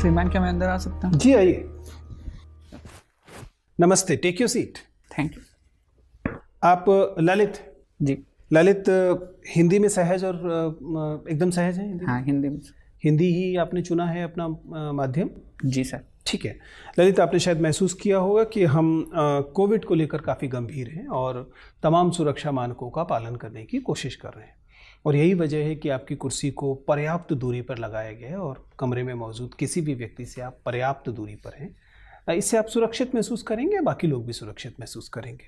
श्रीमान, क्या मैं अंदर आ सकता हूँ? जी आइए। नमस्ते, take your seat. Thank you. आप ललित? जी ललित हिंदी में सहज और एकदम सहज है? हाँ, हिंदी में। हिंदी ही आपने चुना है अपना माध्यम? जी सर। ठीक है ललित, आपने शायद महसूस किया होगा कि हम कोविड को लेकर काफ़ी गंभीर हैं और तमाम सुरक्षा मानकों का पालन करने की कोशिश कर रहे हैं, और यही वजह है कि आपकी कुर्सी को पर्याप्त दूरी पर लगाया गया है और कमरे में मौजूद किसी भी व्यक्ति से आप पर्याप्त दूरी पर हैं। इससे आप सुरक्षित महसूस करेंगे, बाकी लोग भी सुरक्षित महसूस करेंगे।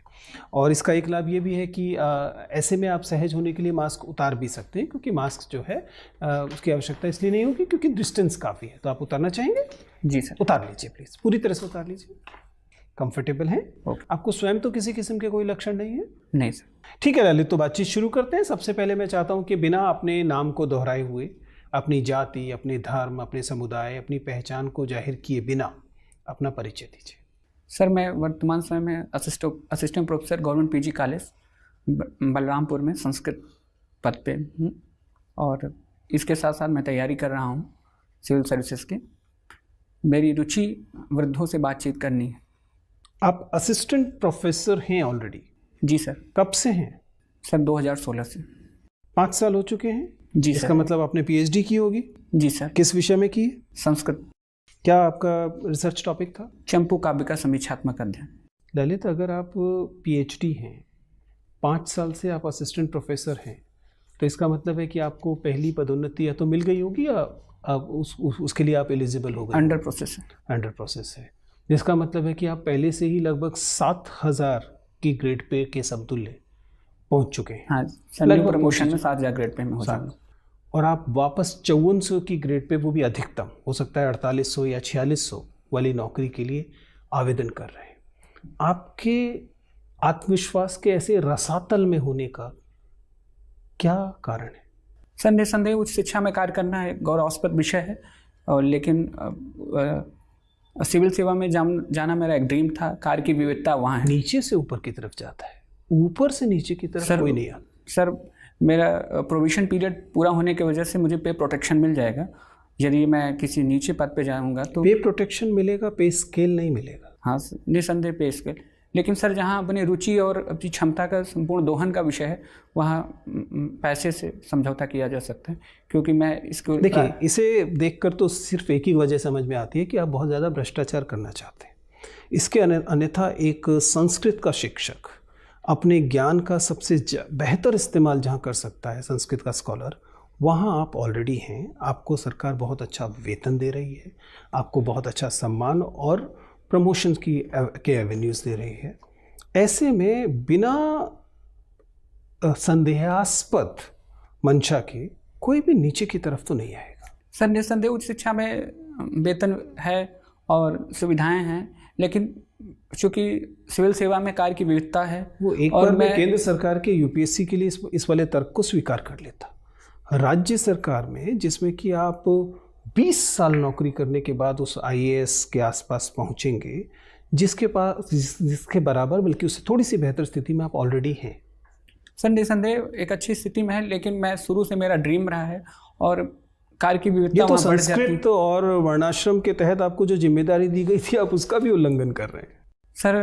और इसका एक लाभ ये भी है कि ऐसे में आप सहज होने के लिए मास्क उतार भी सकते हैं, क्योंकि मास्क जो है उसकी आवश्यकता इसलिए नहीं होगी क्योंकि डिस्टेंस काफ़ी है। तो आप उतारना चाहेंगे? जी सर। उतार लीजिए प्लीज़, पूरी तरह से उतार लीजिए। कंफर्टेबल हैं? आपको स्वयं तो किसी किस्म के कोई लक्षण नहीं है? नहीं सर। ठीक है ललित, तो बातचीत शुरू करते हैं। सबसे पहले मैं चाहता हूँ कि बिना अपने नाम को दोहराए हुए, अपनी जाति, अपने धर्म, अपने समुदाय, अपनी पहचान को जाहिर किए बिना अपना परिचय दीजिए। सर, मैं वर्तमान समय में assistant professor government PG college Balrampur में संस्कृत पद पे हूँ, और इसके साथ साथ मैं तैयारी कर रहा हूँ सिविल सर्विसेज की। मेरी रुचि वृद्धों से बातचीत करनी है। आप असिस्टेंट प्रोफेसर हैं ऑलरेडी? जी सर। कब से हैं? सर 2016 से। 5 साल हो चुके हैं? जी इसका सर। मतलब आपने पीएचडी की होगी? जी सर। किस विषय में की? संस्कृत। क्या आपका रिसर्च टॉपिक था? चंपू काव्य का समीक्षात्मक अध्ययन। ललित, अगर आप पीएचडी हैं, 5 साल से आप असिस्टेंट प्रोफेसर हैं, तो इसका मतलब है कि आपको पहली पदोन्नति या तो मिल गई होगी या आप उसके लिए आप एलिजिबल हो गए? अंडर प्रोसेस है। अंडर प्रोसेस है, जिसका मतलब है कि आप पहले से ही लगभग 7000 की ग्रेड पे के समतुल्य पहुंच चुके हैं। हाँ सर, प्रमोशन में 7000 ग्रेड पे में हो जाऊंगा। और आप वापस 5400 की ग्रेड पे, वो भी अधिकतम हो सकता है 4800 या 4600 वाली नौकरी के लिए आवेदन कर रहे हैं। आपके आत्मविश्वास के ऐसे रसातल में होने का क्या कारण है? सर, निसंदेह उच्च शिक्षा में कार्य करना है, गौरवास्पद विषय है, और लेकिन सिविल सेवा में जाना मेरा एक ड्रीम था। कार्य की विविधता वहाँ है। नीचे से ऊपर की तरफ जाता है, ऊपर से नीचे की तरफ कोई नहीं आता। सर, मेरा प्रोविशन पीरियड पूरा होने की वजह से मुझे पे प्रोटेक्शन मिल जाएगा। यदि मैं किसी नीचे पद पे जाऊंगा तो पे प्रोटेक्शन मिलेगा, पे स्केल नहीं मिलेगा। हाँ, निसंदेह पे स्केल। लेकिन सर, जहाँ अपनी रुचि और अपनी क्षमता का संपूर्ण दोहन का विषय है, वहाँ पैसे से समझौता किया जा सकता है, क्योंकि मैं इसको देखिए, इसे देखकर तो सिर्फ एक ही वजह समझ में आती है कि आप बहुत ज़्यादा भ्रष्टाचार करना चाहते हैं। इसके अन्यथा एक संस्कृत का शिक्षक अपने ज्ञान का सबसे बेहतर इस्तेमाल जहाँ कर सकता है, संस्कृत का स्कॉलर, वहाँ आप ऑलरेडी हैं। आपको सरकार बहुत अच्छा वेतन दे रही है, आपको बहुत अच्छा सम्मान और प्रमोशन के एवेन्यूज़ दे रही है। ऐसे में बिना संदेहास्पद मंशा के कोई भी नीचे की तरफ तो नहीं आएगा। सर, निसंदेह उच्च शिक्षा में वेतन है और सुविधाएं हैं, लेकिन चूँकि सिविल सेवा में कार्य की विविधता है, वो एक बार मैं केंद्र सरकार के यूपीएससी के लिए इस वाले तर्क को स्वीकार कर लेता। राज्य सरकार में, जिसमें कि आप 20 साल नौकरी करने के बाद उस आईएएस के आसपास पहुंचेंगे, जिसके बराबर बल्कि उससे थोड़ी सी बेहतर स्थिति में आप ऑलरेडी हैं। सर, निसंदेह एक अच्छी स्थिति में है, लेकिन मैं शुरू से मेरा ड्रीम रहा है और कार्य की विविधता तो संस्कृत और वर्णाश्रम के तहत आपको जो जिम्मेदारी दी गई थी, आप उसका भी उल्लंघन कर रहे हैं। सर,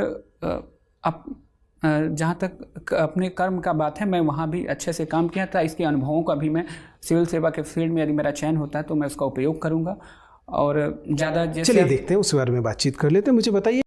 अब जहाँ तक अपने कर्म का बात है, मैं वहाँ भी अच्छे से काम किया था। इसके अनुभवों का भी मैं सिविल सेवा के फील्ड में, यदि मेरा चयन होता है तो मैं उसका उपयोग करूँगा। और ज़्यादा चलिए देखते हैं, उस बारे में बातचीत कर लेते हैं। मुझे बताइए